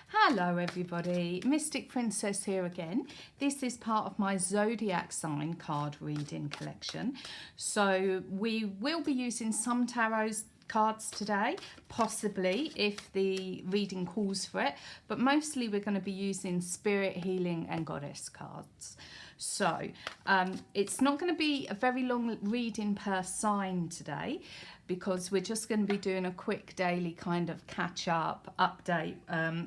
Hello everybody, Mystic Princess here again. This is part of my Zodiac sign card reading collection. So we will be using some tarot cards today, possibly if the reading calls for it, but mostly we're going to be using spirit, healing and goddess cards. So it's not going to be a very long reading per sign today, because we're just going to be doing a quick daily kind of catch up update.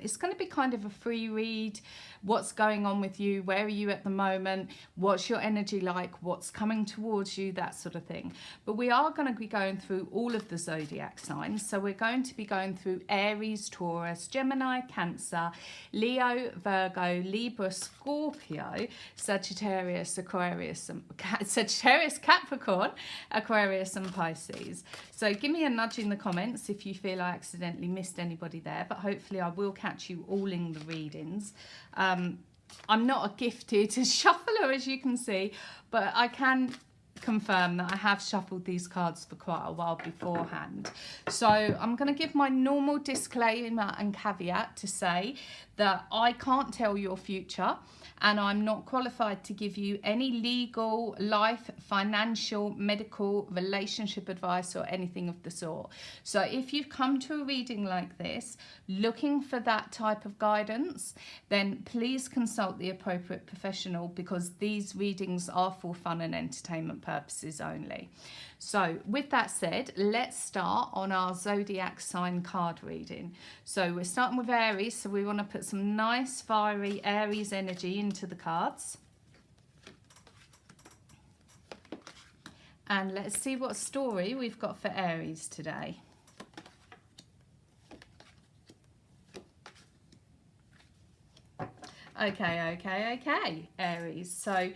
It's going to be kind of a free read. What's going on with you? Where are you at the moment? What's your energy like? What's coming towards you? That sort of thing. But we are going to be going through all of the zodiac signs. So we're going to be going through Aries, Taurus, Gemini, Cancer, Leo, Virgo, Libra, Scorpio, Sagittarius, Aquarius, Sagittarius, Capricorn, Aquarius and Pisces. So give me a nudge in the comments if you feel I accidentally missed anybody there, but hopefully I will catch you all in the readings. I'm not a gifted shuffler, as you can see, but I can confirm that I have shuffled these cards for quite a while beforehand. So I'm going to give my normal disclaimer and caveat to say that I can't tell your future, and I'm not qualified to give you any legal, life, financial, medical, relationship advice or anything of the sort. So if you've come to a reading like this looking for that type of guidance, then please consult the appropriate professional, because these readings are for fun and entertainment purposes only. So with that said, let's start on our zodiac sign card reading. So we're starting with Aries, so we want to put some nice fiery Aries energy into the cards. And let's see what story we've got for Aries today. Okay, Aries. So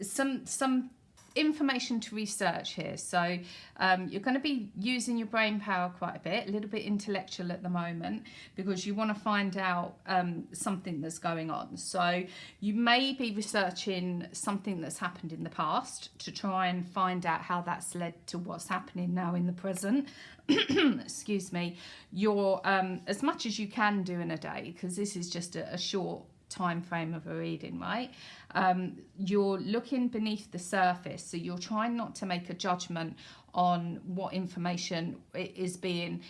some information to research here. So you're going to be using your brain power quite a bit, a little bit intellectual at the moment, because you want to find out something that's going on. So you may be researching something that's happened in the past to try and find out how that's led to what's happening now in the present. Excuse me. You're as much as you can do in a day, because this is just a short time frame of a reading, right? You're looking beneath the surface, so you're trying not to make a judgment on what information is being,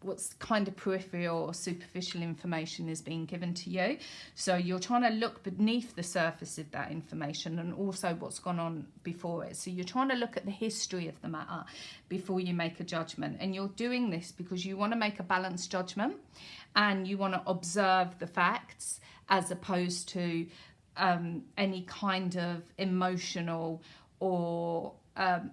what's kind of peripheral or superficial information is being given to you. So you're trying to look beneath the surface of that information and also what's gone on before it. So you're trying to look at the history of the matter before you make a judgment, and you're doing this because you want to make a balanced judgment and you want to observe the facts as opposed to any kind of emotional or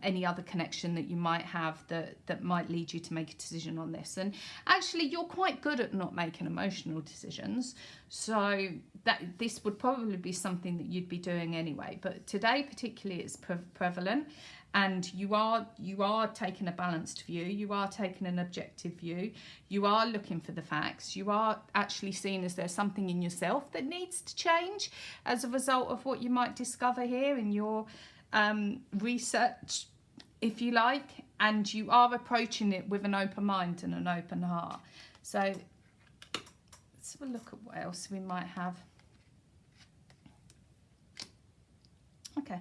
any other connection that you might have that might lead you to make a decision on this. And actually you're quite good at not making emotional decisions, so that this would probably be something that you'd be doing anyway, but today particularly it's prevalent, and you are taking a balanced view, you are taking an objective view, you are looking for the facts, you are actually seeing as there's something in yourself that needs to change as a result of what you might discover here in your research, if you like, and you are approaching it with an open mind and an open heart. So let's have a look at what else we might have. Okay,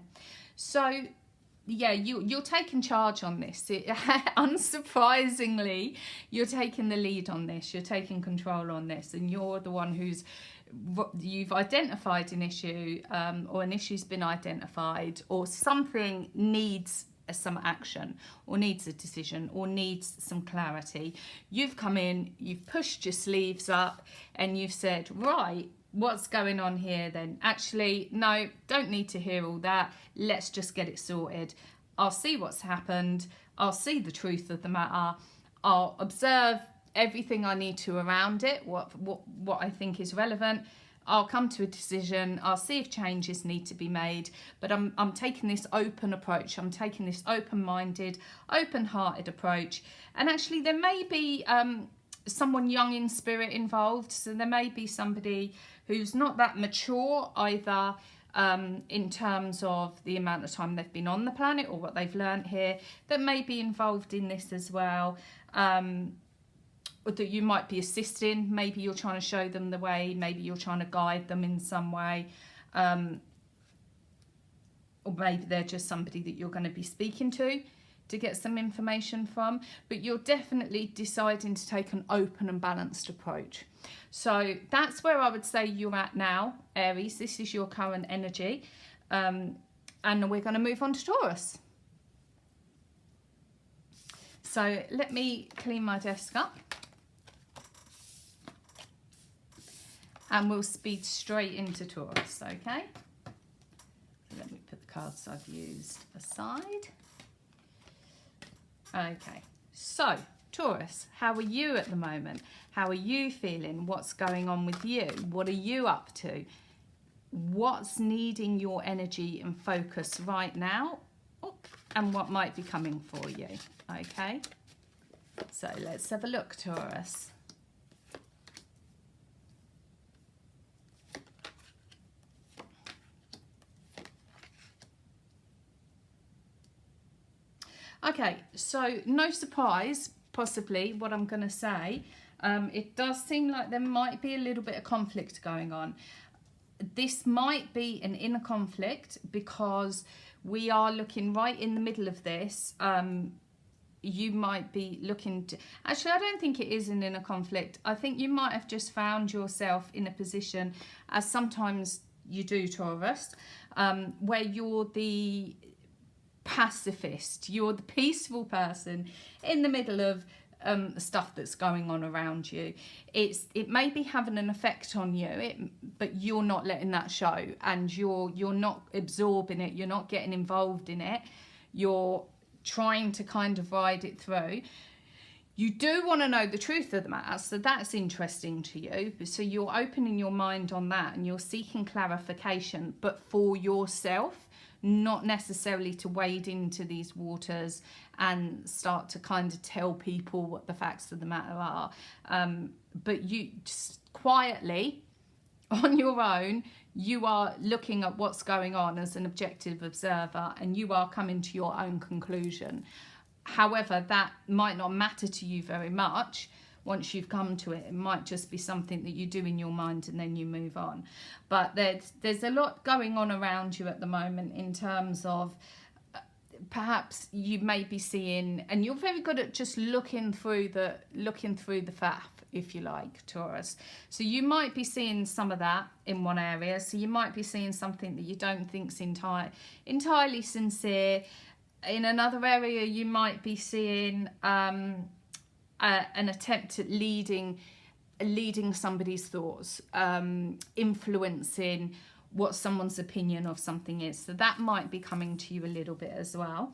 so yeah, you're taking charge on this. Unsurprisingly, you're taking the lead on this, you're taking control on this, and you're the one you've identified an issue, or an issue's been identified, or something needs some action or needs a decision or needs some clarity. You've come in, you've pushed your sleeves up and you've said, right, what's going on here then? Actually, no, don't need to hear all that. Let's just get it sorted. I'll see what's happened. I'll see the truth of the matter. I'll observe everything I need to around it, what I think is relevant. I'll come to a decision. I'll see if changes need to be made, but I'm taking this open approach. I'm taking this open-minded, open-hearted approach. And actually there may be someone young in spirit involved, so there may be somebody who's not that mature either, in terms of the amount of time they've been on the planet or what they've learned here, that may be involved in this as well. or that you might be assisting. Maybe you're trying to show them the way, maybe you're trying to guide them in some way, or maybe they're just somebody that you're going to be speaking to get some information from, but you're definitely deciding to take an open and balanced approach. So that's where I would say you're at now, Aries. This is your current energy, and we're going to move on to Taurus. So let me clean my desk up and we'll speed straight into Taurus, okay? So let me put the cards I've used aside. Okay, so Taurus, how are you at the moment? How are you feeling? What's going on with you? What are you up to? What's needing your energy and focus right now? And what might be coming for you, okay? So let's have a look, Taurus. Okay, so no surprise, possibly, what I'm going to say. It does seem like there might be a little bit of conflict going on. This might be an inner conflict because we are looking right in the middle of this. You might be looking to... Actually, I don't think it is an inner conflict. I think you might have just found yourself in a position, as sometimes you do, Taurus, where you're the pacifist, you're the peaceful person in the middle of stuff that's going on around you. It may be having an effect on you, but you're not letting that show, and you're not absorbing it, you're not getting involved in it, you're trying to kind of ride it through. You do want to know the truth of the matter, so that's interesting to you. So you're opening your mind on that and you're seeking clarification, but for yourself, not necessarily to wade into these waters and start to kind of tell people what the facts of the matter are. But you just quietly, on your own, you are looking at what's going on as an objective observer, and you are coming to your own conclusion. However, that might not matter to you very much. Once you've come to it, it might just be something that you do in your mind and then you move on. But there's a lot going on around you at the moment in terms of perhaps you may be seeing, and you're very good at just looking through the faff, if you like, Taurus. So you might be seeing some of that in one area. So you might be seeing something that you don't think's entirely sincere. In another area, you might be seeing an attempt at leading somebody's thoughts, influencing what someone's opinion of something is. So that might be coming to you a little bit as well.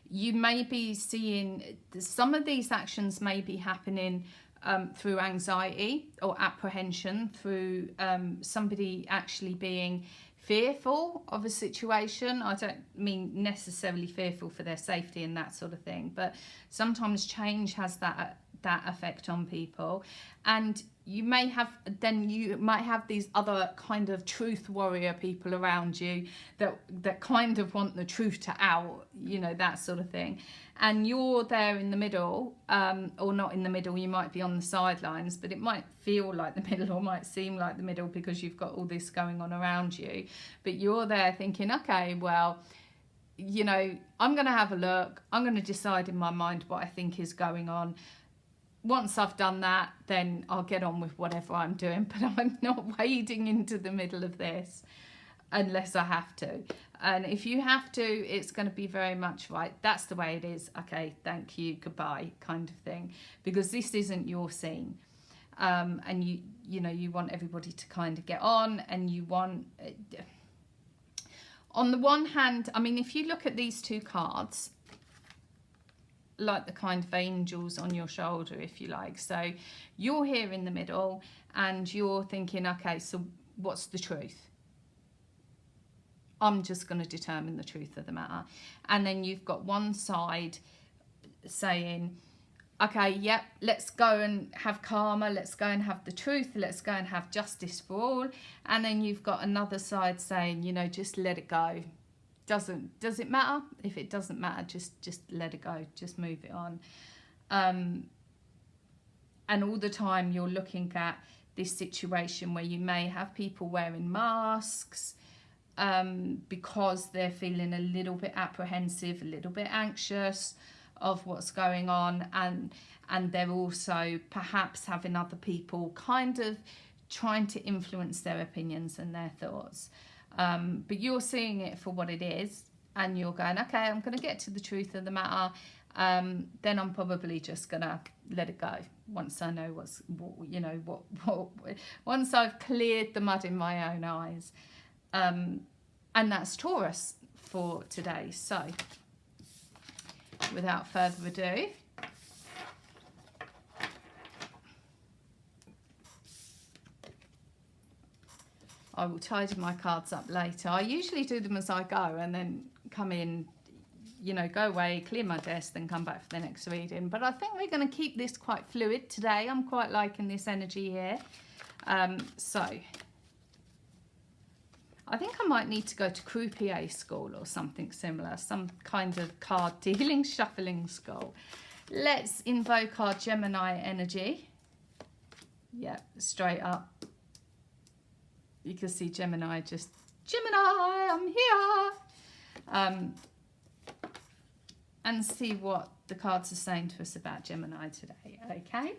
You may be seeing some of these actions may be happening through anxiety or apprehension, through somebody actually being fearful of a situation. I don't mean necessarily fearful for their safety and that sort of thing, but sometimes change has that effect on people. And you might have these other kind of truth warrior people around you that kind of want the truth to out, you know, that sort of thing. And you're there in the middle, or not in the middle, you might be on the sidelines, but it might feel like the middle or might seem like the middle because you've got all this going on around you. But you're there thinking, okay, well, you know, I'm going to have a look. I'm going to decide in my mind what I think is going on. Once I've done that, then I'll get on with whatever I'm doing, but I'm not wading into the middle of this unless I have to. And if you have to, it's going to be very much right. That's the way it is. Okay, thank you, goodbye, kind of thing. Because this isn't your scene. And you know, you want everybody to kind of get on, and you want... on the one hand, I mean, if you look at these two cards, like the kind of angels on your shoulder, if you like. So you're here in the middle and you're thinking, okay, so what's the truth? I'm just going to determine the truth of the matter. And then you've got one side saying, okay, yep, let's go and have karma, let's go and have the truth, let's go and have justice for all. And then you've got another side saying, you know, just let it go. Does it matter? If it doesn't matter, just let it go, just move it on. and all the time you're looking at this situation where you may have people wearing masks because they're feeling a little bit apprehensive, a little bit anxious of what's going on, and they're also perhaps having other people kind of trying to influence their opinions and their thoughts. But you're seeing it for what it is, and you're going, okay, I'm going to get to the truth of the matter. Then I'm probably just gonna let it go once I know once I've cleared the mud in my own eyes. And that's Taurus for today. So without further ado, I will tidy my cards up later. I usually do them as I go and then come in, go away, clear my desk, then come back for the next reading. But I think we're going to keep this quite fluid today. I'm quite liking this energy here. So I think I might need to go to croupier school or something similar, some kind of card dealing, shuffling school. Let's invoke our Gemini energy. Yep, straight up. You can see Gemini, I'm here. And see what the cards are saying to us about Gemini today, okay?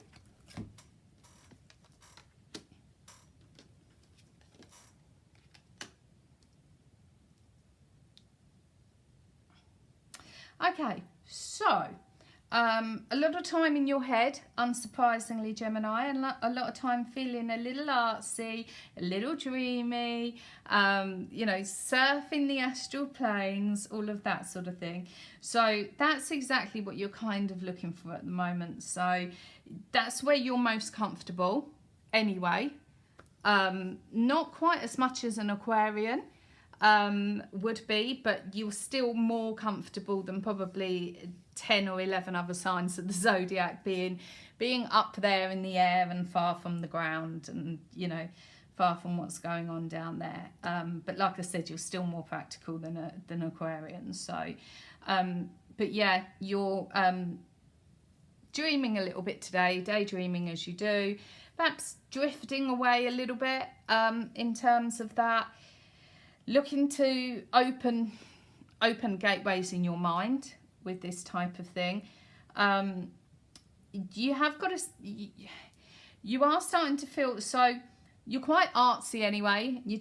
Okay, so a lot of time in your head, unsurprisingly, Gemini, and a lot of time feeling a little artsy, a little dreamy, surfing the astral planes, all of that sort of thing. So that's exactly what you're kind of looking for at the moment. So that's where you're most comfortable anyway. Not quite as much as an Aquarian would be, but you're still more comfortable than probably 10 or 11 other signs of the zodiac, being up there in the air and far from the ground, and far from what's going on down there. But like I said, you're still more practical than Aquarian. So but yeah, you're dreaming a little bit today, daydreaming as you do, perhaps drifting away a little bit in terms of that, looking to open gateways in your mind with this type of thing. You are starting to feel, so you're quite artsy anyway. You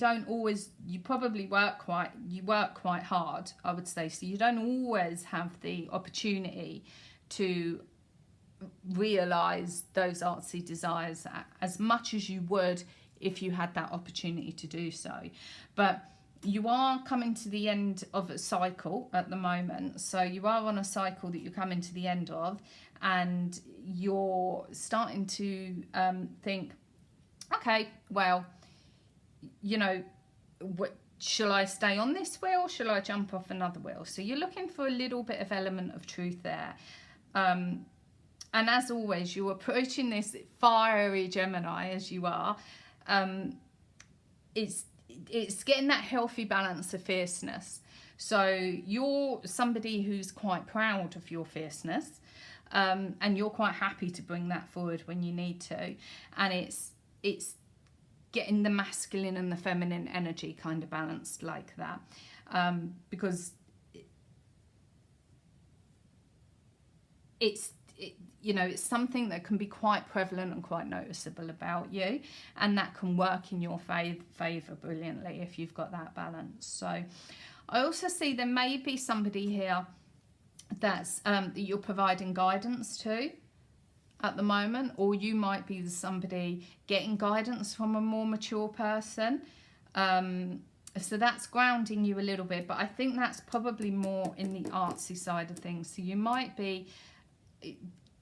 probably work quite hard, I would say. So you don't always have the opportunity to realize those artsy desires as much as you would if you had that opportunity to do so. But you are coming to the end of a cycle at the moment. So you are on a cycle that you're coming to the end of, and you're starting to think, okay, well, shall I stay on this wheel? Shall I jump off another wheel? So you're looking for a little bit of element of truth there. And as always, you're approaching this fiery Gemini as you are. It's getting that healthy balance of fierceness. So you're somebody who's quite proud of your fierceness, and you're quite happy to bring that forward when you need to. And it's getting the masculine and the feminine energy kind of balanced like that, because it's something that can be quite prevalent and quite noticeable about you, and that can work in your favour brilliantly if you've got that balance. So I also see there may be somebody here that's that you're providing guidance to at the moment, or you might be somebody getting guidance from a more mature person. So that's grounding you a little bit, but I think that's probably more in the artsy side of things. So you might be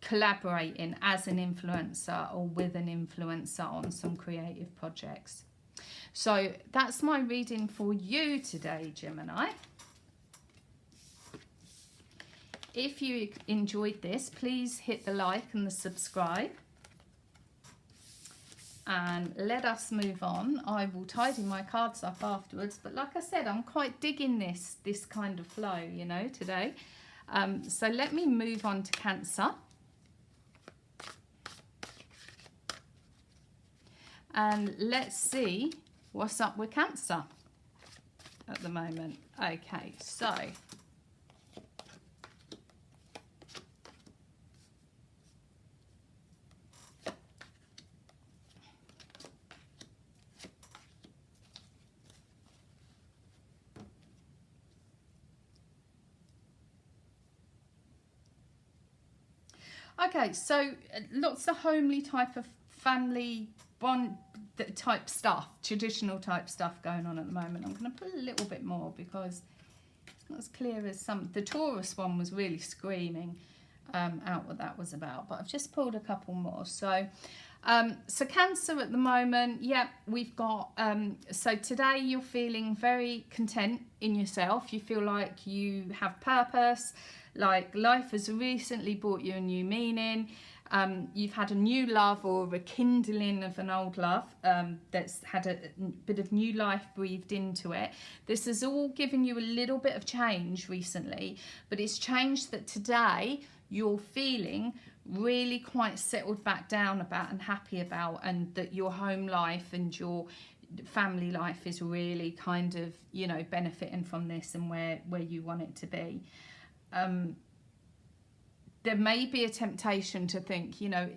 collaborating as an influencer or with an influencer on some creative projects. So that's my reading for you today, Gemini. If you enjoyed this, please hit the like and the subscribe, and let us move on. I will tidy my cards up afterwards, but like I said, I'm quite digging this kind of flow, today. So let me move on to Cancer. And let's see what's up with Cancer at the moment. Okay, so lots of homely type of family bond type stuff, traditional type stuff going on at the moment. I'm going to put a little bit more because it's not as clear as some. The Taurus one was really screaming out what that was about, but I've just pulled a couple more. So Cancer at the moment, yeah, we've got, so today you're feeling very content in yourself. You feel like you have purpose, like life has recently brought you a new meaning. You've had a new love or a rekindling of an old love that's had a bit of new life breathed into it. This has all given you a little bit of change recently, but it's change that today you're feeling really quite settled back down about and happy about, and that your home life and your family life is really kind of, you know, benefiting from this and where you want it to be. There may be a temptation to think, you know,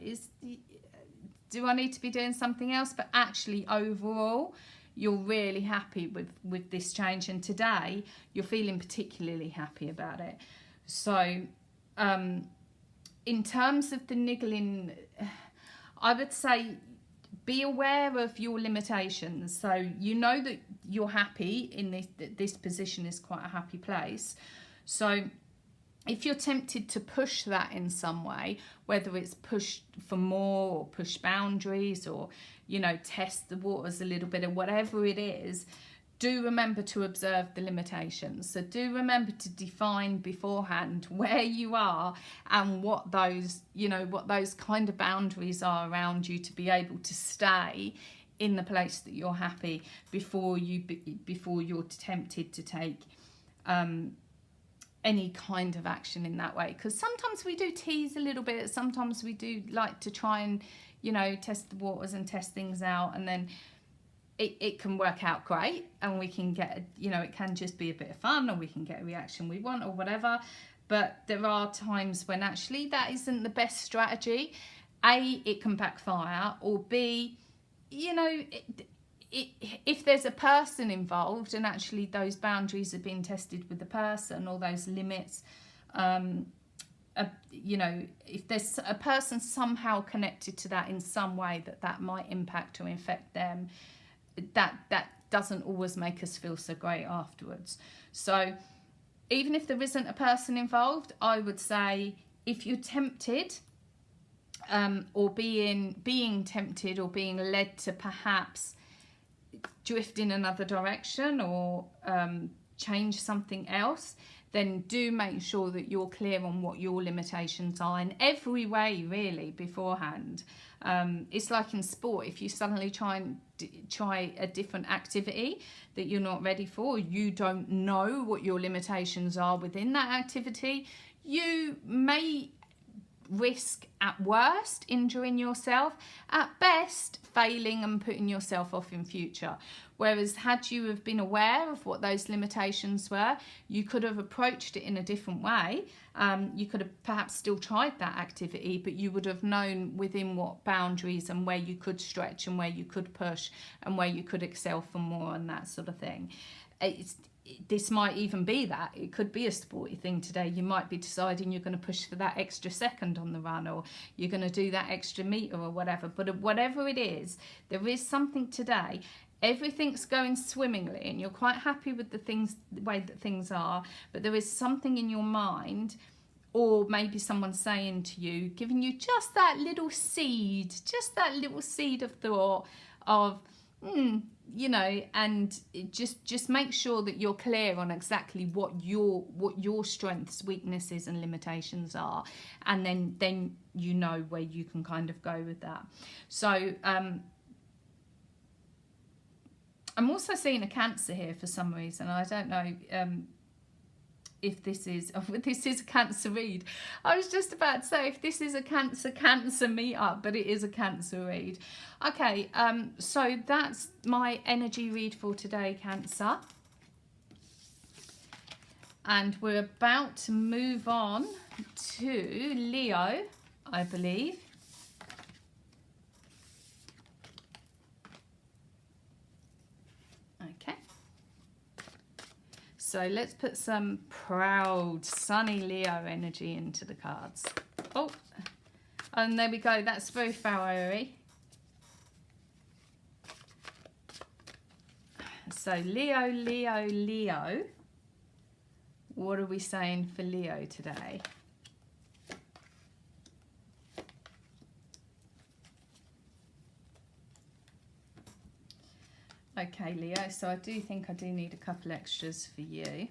do I need to be doing something else? But actually overall you're really happy with this change, and today you're feeling particularly happy about it. So in terms of the niggling, I would say be aware of your limitations. So you know that you're happy in this position is quite a happy place. So if you're tempted to push that in some way, whether it's push for more or push boundaries or, you know, test the waters a little bit or whatever it is, do remember to observe the limitations. So do remember to define beforehand where you are and what those, you know, what those kind of boundaries are around you to be able to stay in the place that you're happy before you're tempted to take any kind of action in that way. Because sometimes we do tease a little bit, sometimes we do like to try and, you know, test the waters and test things out, and then it can work out great and we can get, you know, it can just be a bit of fun, or we can get a reaction we want or whatever. But there are times when actually that isn't the best strategy. A, it can backfire, or B, you know, if there's a person involved and actually those boundaries are being tested with the person, or those limits, you know, if there's a person somehow connected to that in some way that might impact or infect them, that doesn't always make us feel so great afterwards. So even if there isn't a person involved, I would say if you're tempted, or being tempted or being led to perhaps drift in another direction or change something else, then do make sure that you're clear on what your limitations are in every way, really, beforehand. It's like in sport, if you suddenly try a different activity that you're not ready for, you don't know what your limitations are within that activity, you may risk at worst injuring yourself, at best failing and putting yourself off in future. Whereas had you have been aware of what those limitations were, you could have approached it in a different way. You could have perhaps still tried that activity, but you would have known within what boundaries and where you could stretch and where you could push and where you could excel for more and that sort of thing. This might even be that. It could be a sporty thing today. You might be deciding you're going to push for that extra second on the run, or you're going to do that extra meter or whatever. But whatever it is, there is something today. Everything's going swimmingly and you're quite happy with the way that things are, but there is something in your mind, or maybe someone saying to you, giving you just that little seed of thought of, you know, and just make sure that you're clear on exactly what your strengths, weaknesses and limitations are, and then you know where you can kind of go with that. So I'm also seeing a Cancer here for some reason. I don't know if this is, oh, this is a Cancer read. I was just about to say if this is a Cancer meetup, but it is a Cancer read. Okay, so that's my energy read for today, Cancer. And we're about to move on to Leo, I believe. Okay. So let's put some proud, sunny Leo energy into the cards. Oh, and there we go. That's very flowery. So Leo, Leo, Leo. What are we saying for Leo today? Okay, Leo, so I do think I do need a couple extras for you.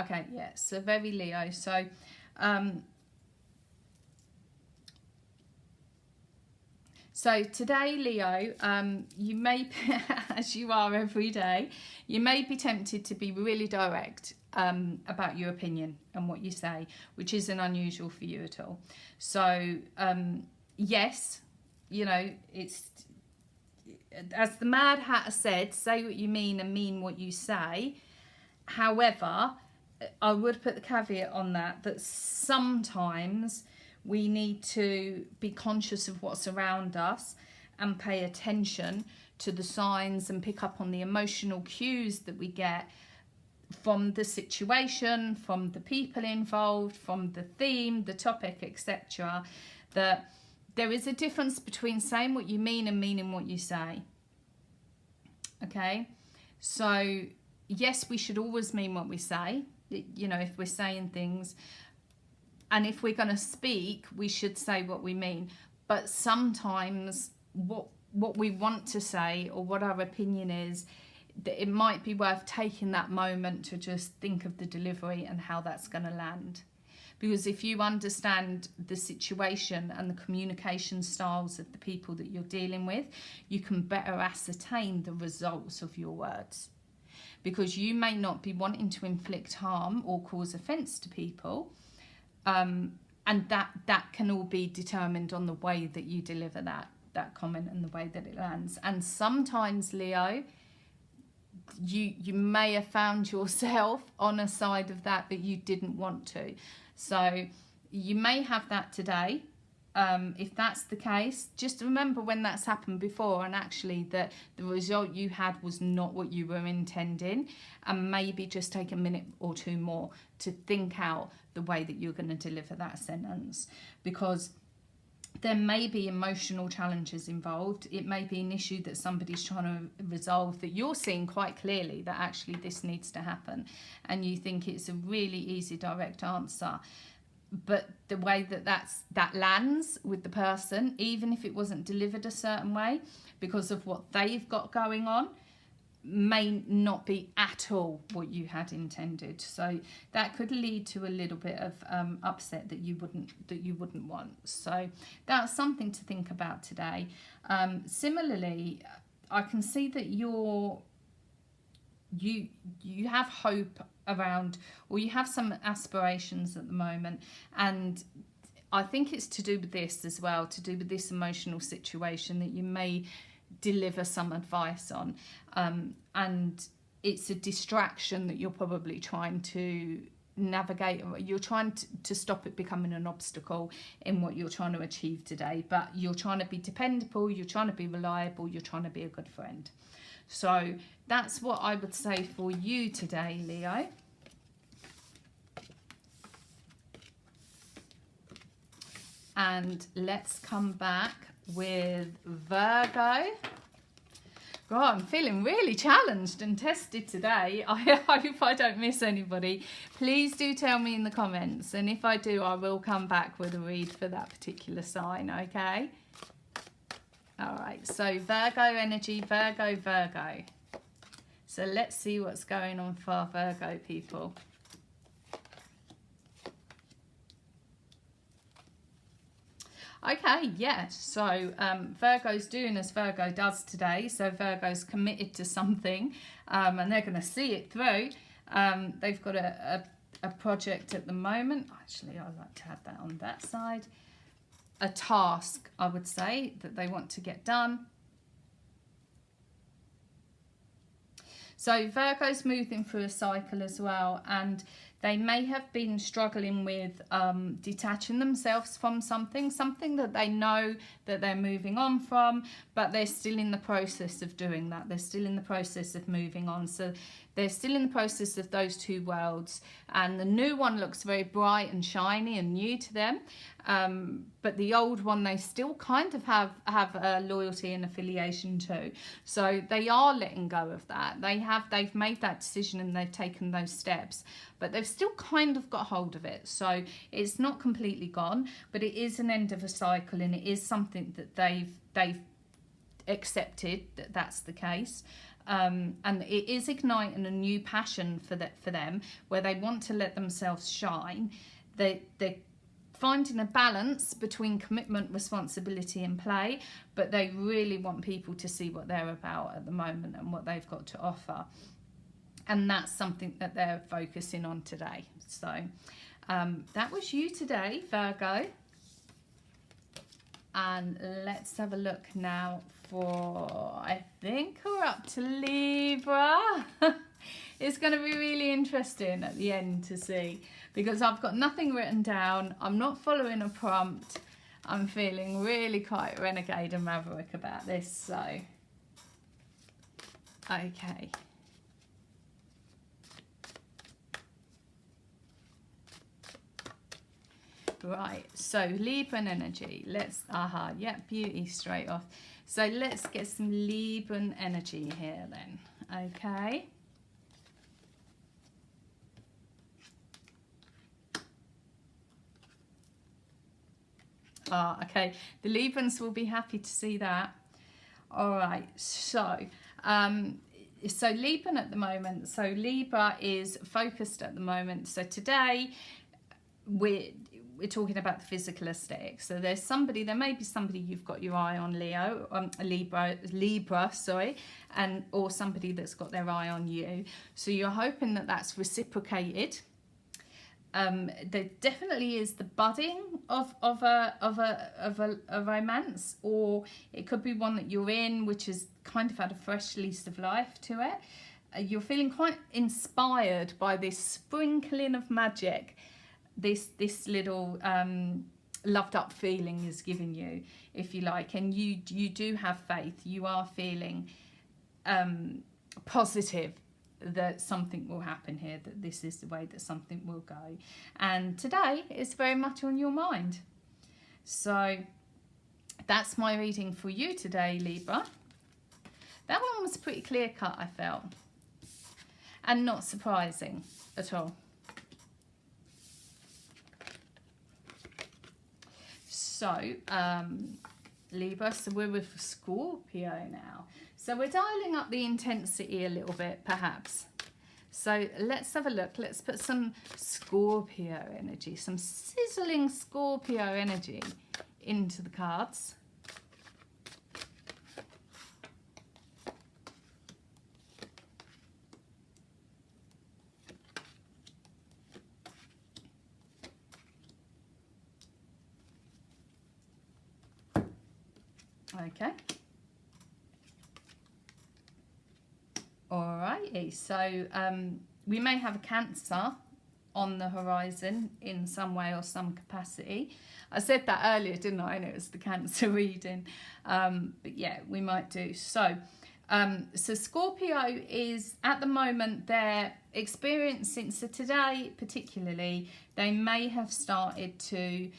Okay, yeah, so very Leo. So today, Leo, you may, as you are every day, you may be tempted to be really direct about your opinion and what you say, which isn't unusual for you at all. So, yes, you know, it's, as the Mad Hatter said, say what you mean and mean what you say. However, I would put the caveat on that sometimes we need to be conscious of what's around us and pay attention to the signs and pick up on the emotional cues that we get from the situation, from the people involved, from the theme, the topic, etc. That there is a difference between saying what you mean and meaning what you say. Okay? So, yes, we should always mean what we say. You know, if we're saying things, and if we're going to speak, we should say what we mean. But sometimes what we want to say or what our opinion is, it might be worth taking that moment to just think of the delivery and how that's going to land. Because if you understand the situation and the communication styles of the people that you're dealing with, you can better ascertain the results of your words. Because you may not be wanting to inflict harm or cause offence to people, and that can all be determined on the way that you deliver that comment and the way that it lands. And sometimes, Leo, you may have found yourself on a side of that you didn't want to. So you may have that today. If that's the case, just remember when that's happened before and actually that the result you had was not what you were intending, and maybe just take a minute or two more to think out the way that you're going to deliver that sentence, because there may be emotional challenges involved. It may be an issue that somebody's trying to resolve that you're seeing quite clearly that actually this needs to happen, and you think it's a really easy, direct answer. But the way that lands with the person, even if it wasn't delivered a certain way, because of what they've got going on, may not be at all what you had intended. So that could lead to a little bit of upset that you wouldn't want. So that's something to think about today. Similarly, I can see that you have hope around, or you have some aspirations at the moment, and I think it's to do with this as well, to do with this emotional situation that you may deliver some advice on, and it's a distraction that you're probably trying to navigate, or you're trying to stop it becoming an obstacle in what you're trying to achieve today. But you're trying to be dependable, you're trying to be reliable, you're trying to be a good friend. So that's what I would say for you today, Leo. And let's come back with Virgo. God, I'm feeling really challenged and tested today. I hope I don't miss anybody. Please do tell me in the comments, and if I do, I will come back with a read for that particular sign, okay? All right, so Virgo energy, Virgo. So let's see what's going on for Virgo people. Okay, yeah, so Virgo's doing as Virgo does today. So Virgo's committed to something, and they're going to see it through. They've got a project at the moment. Actually, I'd like to have that on that side. A task, I would say, that they want to get done. So Virgo's moving through a cycle as well, and they may have been struggling with detaching themselves from something that they know that they're moving on from, but they're still in the process of doing that. They're still in the process of moving on. So they're still in the process of those two worlds, and the new one looks very bright and shiny and new to them, but the old one they still kind of have a loyalty and affiliation to. So they are letting go of that. They've made that decision and they've taken those steps, but they've still kind of got hold of it. So it's not completely gone, but it is an end of a cycle, and it is something that they've accepted that that's the case. And it is igniting a new passion for them, where they want to let themselves shine. They're finding a balance between commitment, responsibility and play, but they really want people to see what they're about at the moment and what they've got to offer. And that's something that they're focusing on today. So that was you today, Virgo. And let's have a look now for, I think we're up to Libra. It's going to be really interesting at the end to see, because I've got nothing written down. I'm not following a prompt. I'm feeling really quite renegade and maverick about this. So, okay. Right, so Libran energy. Let's, yeah, beauty straight off. So let's get some Libran energy here then. Okay. Okay. The Librans will be happy to see that. All right. So, so Libran at the moment. So Libra is focused at the moment. So today we're talking about the physical aesthetics. So there may be somebody you've got your eye on, Libra, sorry, and or somebody that's got their eye on you. So you're hoping that that's reciprocated. There definitely is the budding of a romance, or it could be one that you're in, which has kind of had a fresh lease of life to it. You're feeling quite inspired by this sprinkling of magic. This little loved up feeling is giving you, if you like, and you do have faith. You are feeling positive that something will happen here, that this is the way that something will go, and today is very much on your mind. So that's my reading for you today, Libra. That one was pretty clear cut, I felt, and not surprising at all. So, Libra, so we're with Scorpio now. So we're dialing up the intensity a little bit, perhaps. So let's have a look. Let's put some Scorpio energy, some sizzling Scorpio energy into the cards. Okay. Alrighty, so we may have a Cancer on the horizon in some way or some capacity. I said that earlier, didn't I? And it was the Cancer reading. But yeah, we might do. So, so Scorpio is, at the moment, they're experiencing, so today particularly, they may have started to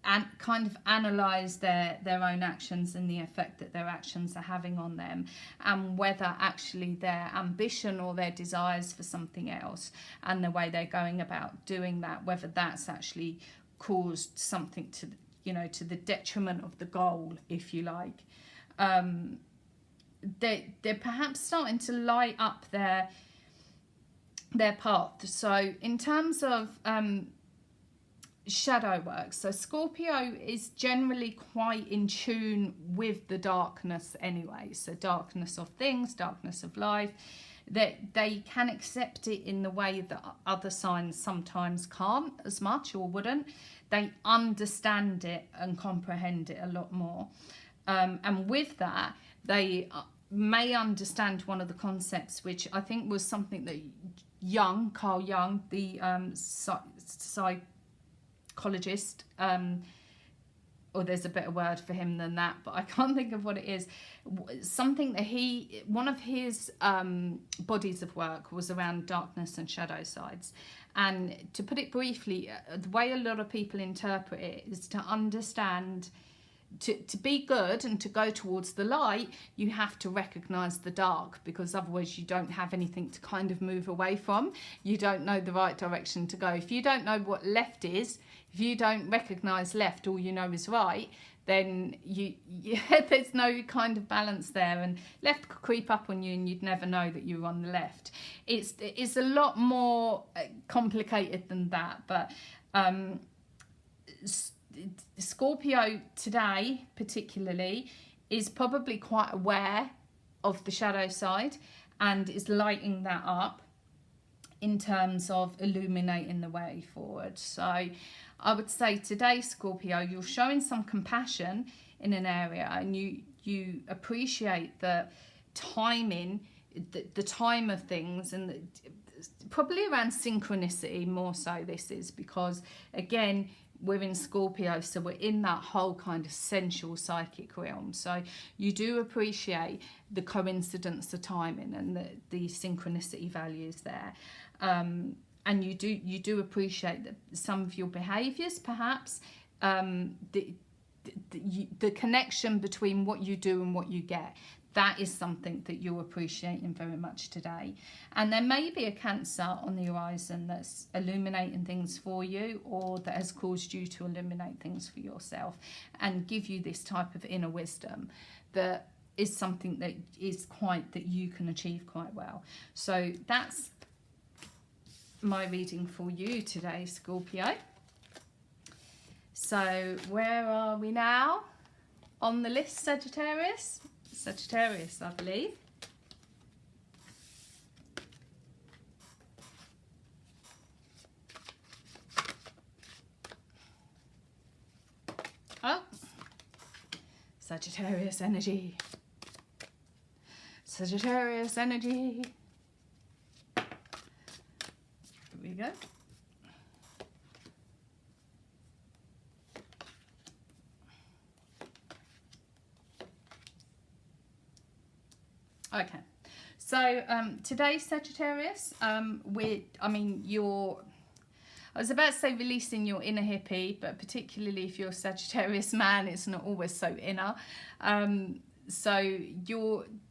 and kind of analyse their own actions and the effect that their actions are having on them, and whether actually their ambition or their desires for something else and the way they're going about doing that, whether that's actually caused something to, you know, to the detriment of the goal, if you like. They're perhaps starting to light up their path. So in terms of shadow work. So Scorpio is generally quite in tune with the darkness anyway. So darkness of things, darkness of life, that they can accept it in the way that other signs sometimes can't as much or wouldn't. They understand it and comprehend it a lot more. And with that, they may understand one of the concepts, which I think was something that Carl Jung, the psychologist, or there's a better word for him than that, but I can't think of what it is. Something that one of his bodies of work was around darkness and shadow sides. And to put it briefly, the way a lot of people interpret it is to understand, to be good and to go towards the light, you have to recognize the dark, because otherwise you don't have anything to kind of move away from. You don't know the right direction to go. If you don't know what left is, if you don't recognize left, all you know is right, then there's no kind of balance there, and left could creep up on you and you'd never know that you were on the left. It's a lot more complicated than that, but Scorpio today particularly is probably quite aware of the shadow side and is lighting that up in terms of illuminating the way forward. So I would say today, Scorpio, you're showing some compassion in an area, and you appreciate the timing, the time of things, and probably around synchronicity more so. This is because, again, we're in Scorpio, so we're in that whole kind of sensual psychic realm. So you do appreciate the coincidence, the timing, and the synchronicity values there. And you do appreciate that some of your behaviours, perhaps, the connection between what you do and what you get. That is something that you're appreciating very much today. And there may be a Cancer on the horizon that's illuminating things for you, or that has caused you to illuminate things for yourself and give you this type of inner wisdom that is something that you can achieve quite well. So that's my reading for you today, Scorpio. So where are we now on the list, Sagittarius? Sagittarius, I believe. Oh, Sagittarius energy. Sagittarius energy. Here we go. Okay, so today, Sagittarius, I was about to say releasing your inner hippie, but particularly if you're a Sagittarius man, it's not always so inner. So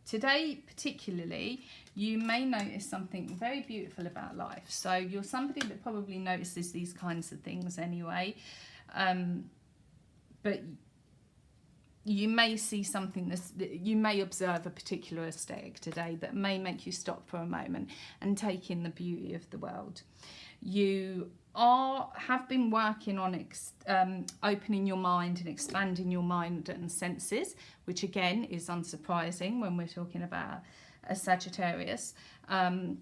today particularly, you may notice something very beautiful about life. So you're somebody that probably notices these kinds of things anyway, but you may see something you may observe a particular aesthetic today that may make you stop for a moment and take in the beauty of the world. You have been working on opening your mind and expanding your mind and senses, which again is unsurprising when we're talking about a Sagittarius. And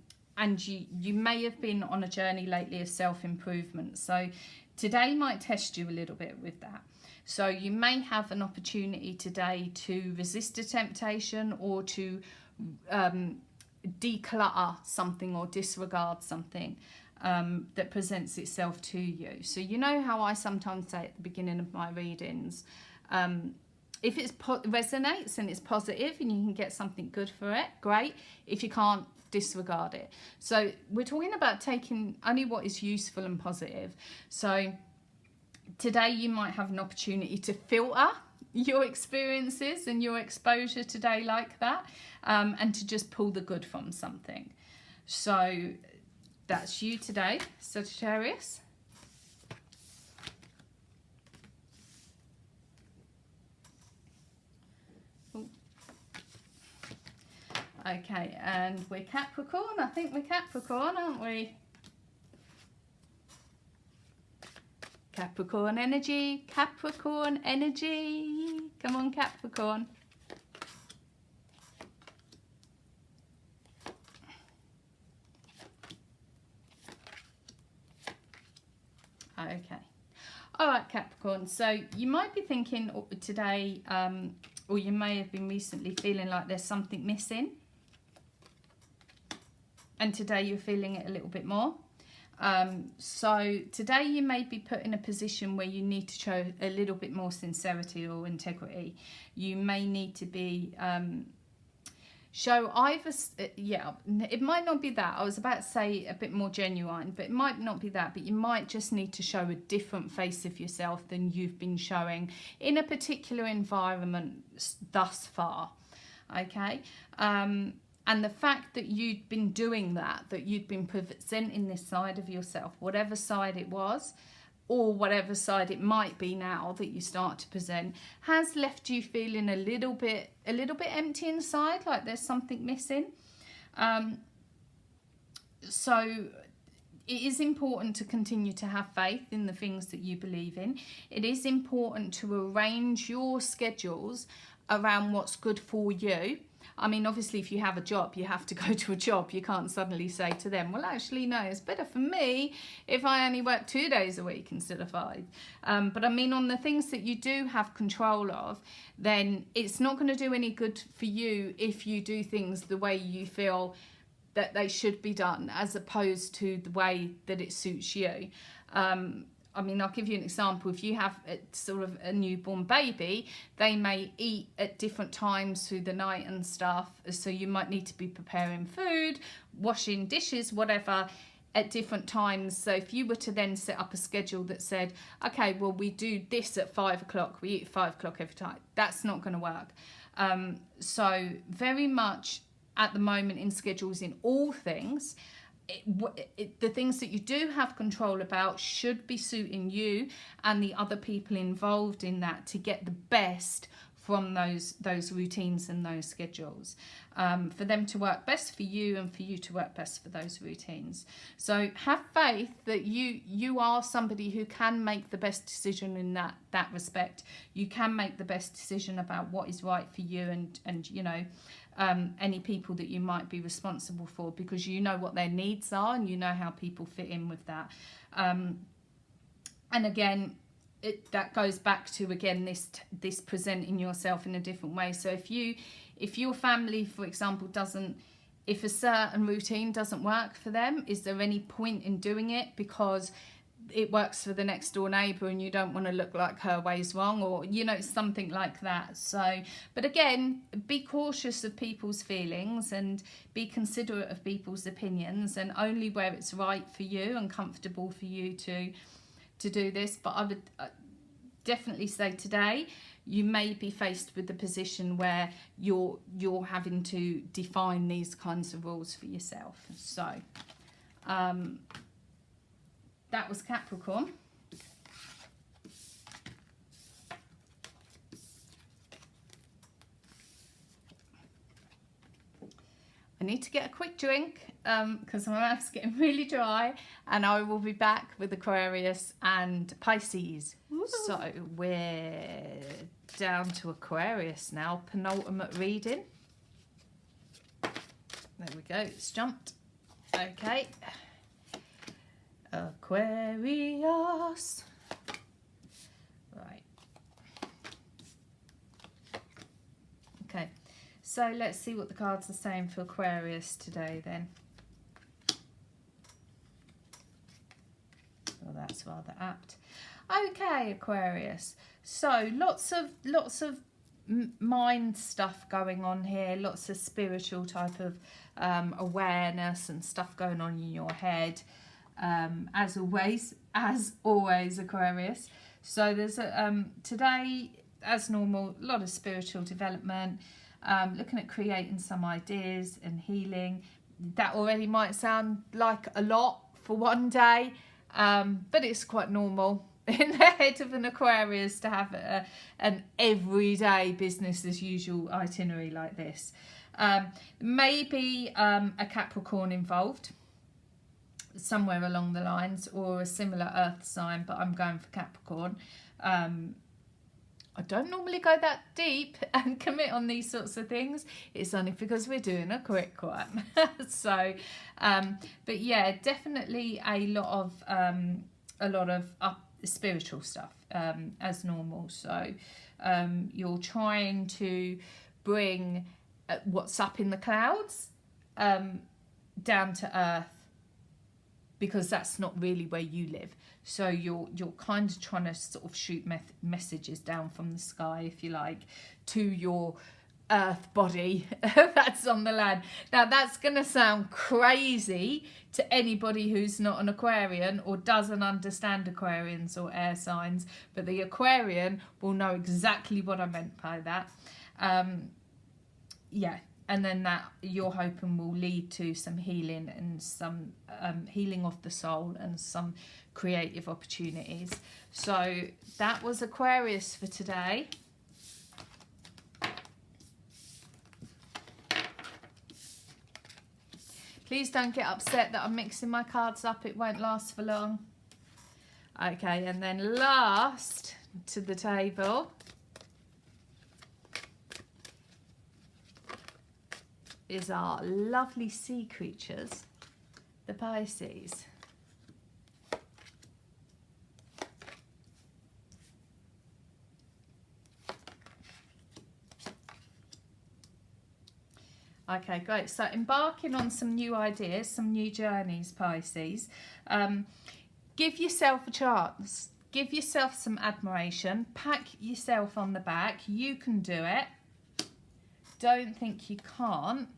you may have been on a journey lately of self-improvement. So today might test you a little bit with that. So you may have an opportunity today to resist a temptation, or to declutter something or disregard something that presents itself to you. So you know how I sometimes say at the beginning of my readings, if it resonates and it's positive and you can get something good for it, great. If you can't, disregard it. So we're talking about taking only what is useful and positive. So today you might have an opportunity to filter your experiences and your exposure today like that, and to just pull the good from something. So that's you today, Sagittarius. Okay, and we're Capricorn. I think we're Capricorn, aren't we? Capricorn energy, Capricorn energy. Come on, Capricorn. Okay. All right, Capricorn. So you might be thinking today, or you may have been recently feeling like there's something missing. And today you're feeling it a little bit more. So today you may be put in a position where you need to show a little bit more sincerity or integrity. You may need to be show either, yeah, it might not be that. I was about to say a bit more genuine, but it might not be that. But you might just need to show a different face of yourself than you've been showing in a particular environment thus far. Okay. And the fact that you'd been doing that you'd been presenting this side of yourself, whatever side it was, or whatever side it might be now that you start to present, has left you feeling a little bit empty inside, like there's something missing. So it is important to continue to have faith in the things that you believe in. It is important to arrange your schedules around what's good for you. I mean, obviously, if you have a job, you have to go to a job. You can't suddenly say to them, well, actually, no, it's better for me if I only work 2 days a week instead of 5. But I mean, on the things that you do have control of, then it's not going to do any good for you if you do things the way you feel that they should be done, as opposed to the way that it suits you. I mean, I'll give you an example. If you have sort of a newborn baby, they may eat at different times through the night and stuff. So you might need to be preparing food, washing dishes, whatever, at different times. So if you were to then set up a schedule that said, okay, well, we do this at 5 o'clock, we eat at 5 o'clock every time, that's not going to work. So very much at the moment in schedules in all things, the things that you do have control about should be suiting you and the other people involved in that to get the best from those routines and those schedules, for them to work best for you and for you to work best for those routines. So have faith that you are somebody who can make the best decision in that respect. You can make the best decision about what is right for you and you know, any people that you might be responsible for, because you know what their needs are and you know how people fit in with that. And again, that goes back to, again, this presenting yourself in a different way. So if your family, for example, if a certain routine doesn't work for them, is there any point in doing it because it works for the next door neighbour and you don't want to look like her way's wrong, or, you know, something like that. So, but again, be cautious of people's feelings and be considerate of people's opinions, and only where it's right for you and comfortable for you to do this. But I would definitely say today you may be faced with the position where you're having to define these kinds of rules for yourself. So that was Capricorn. I need to get a quick drink because my mouth's getting really dry, and I will be back with Aquarius and Pisces. Ooh. So we're down to Aquarius now, penultimate reading. There we go, it's jumped. Okay. Aquarius. Right. Okay. So let's see what the cards are saying for Aquarius today then. Well, that's rather apt. Okay, Aquarius. So lots of mind stuff going on here. Lots of spiritual type of awareness and stuff going on in your head. As always, Aquarius. So there's today, as normal, a lot of spiritual development. Looking at creating some ideas and healing. That already might sound like a lot for one day, but it's quite normal in the head of an Aquarius to have an everyday business as usual itinerary like this. Maybe a Capricorn involved. somewhere along the lines, or a similar earth sign, but I'm going for Capricorn. I don't normally go that deep and commit on these sorts of things. It's only because we're doing a quick one. So, but yeah, definitely a lot of spiritual stuff as normal. So you're trying to bring what's up in the clouds down to earth, because that's not really where you live. So you're kind of trying to sort of shoot messages down from the sky, if you like, to your earth body that's on the land. Now that's going to sound crazy to anybody who's not an Aquarian or doesn't understand Aquarians or air signs, but the Aquarian will know exactly what I meant by that. Yeah. And then that you're hoping will lead to some healing and some healing of the soul and some creative opportunities. So that was Aquarius for today. Please don't get upset that I'm mixing my cards up. It won't last for long. Okay, and then last to the table is our lovely sea creatures, the Pisces. Okay, great. So embarking on some new ideas, some new journeys, Pisces. Give yourself a chance. Give yourself some admiration. Pat yourself on the back. You can do it. Don't think you can't.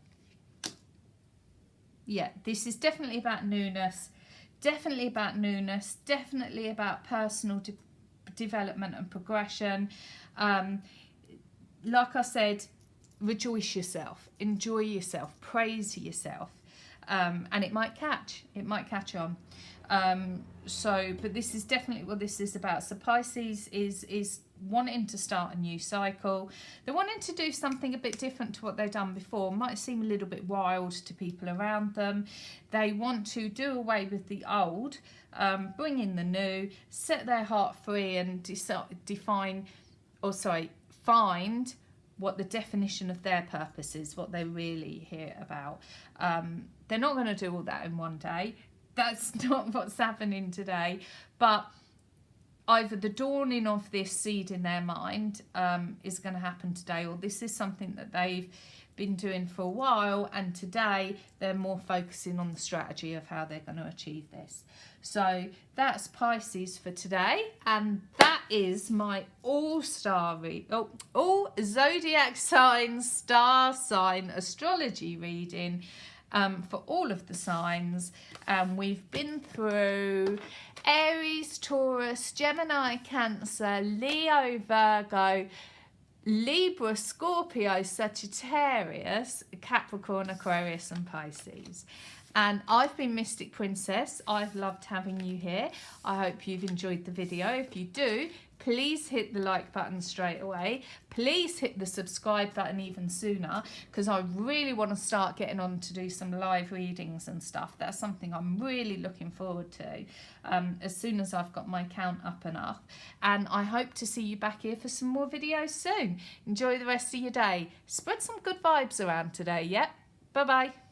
Yeah, this is definitely about newness. Definitely about newness. Definitely about personal development and progression. Like I said, rejoice yourself, enjoy yourself, praise yourself, and it might catch on. But this is definitely what this is about. So Pisces is wanting to start a new cycle. They're wanting to do something a bit different to what they've done before. Might seem a little bit wild to people around them. They want to do away with the old, bring in the new, set their heart free, and find what the definition of their purpose is, what they're really here about. They're not going to do all that in one day. That's not what's happening today. But either the dawning of this seed in their mind is going to happen today, or this is something that they've been doing for a while, and today they're more focusing on the strategy of how they're going to achieve this. So that's Pisces for today, and that is my all zodiac sign, star sign astrology reading for all of the signs. We've been through Aries, Taurus, Gemini, Cancer, Leo, Virgo, Libra, Scorpio, Sagittarius, Capricorn, Aquarius and Pisces. And I've been Mystic Princess. I've loved having you here. I hope you've enjoyed the video. If you do, please hit the like button straight away. Please hit the subscribe button even sooner, because I really want to start getting on to do some live readings and stuff. That's something I'm really looking forward to as soon as I've got my account up and up. And I hope to see you back here for some more videos soon. Enjoy the rest of your day. Spread some good vibes around today, yeah? Bye-bye.